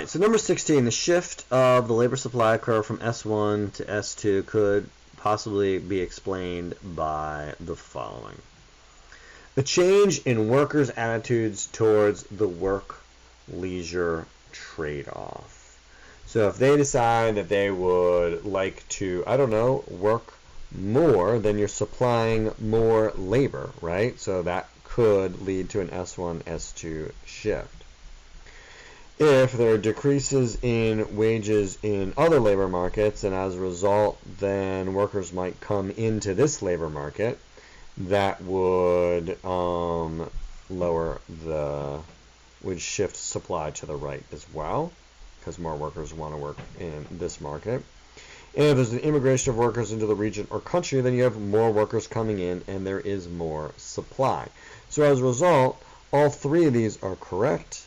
So number 16, the shift of the labor supply curve from S1 to S2 could possibly be explained by the following. The change in workers' attitudes towards the work-leisure trade-off. So if they decide that they would like to, I don't know, work more, then you're supplying more labor, right? So that could lead to an S1, S2 shift. If there are decreases in wages in other labor markets, and as a result, then workers might come into this labor market, that would would shift supply to the right as well, because more workers want to work in this market. And if there's an immigration of workers into the region or country, then you have more workers coming in and there is more supply. So as a result, all three of these are correct.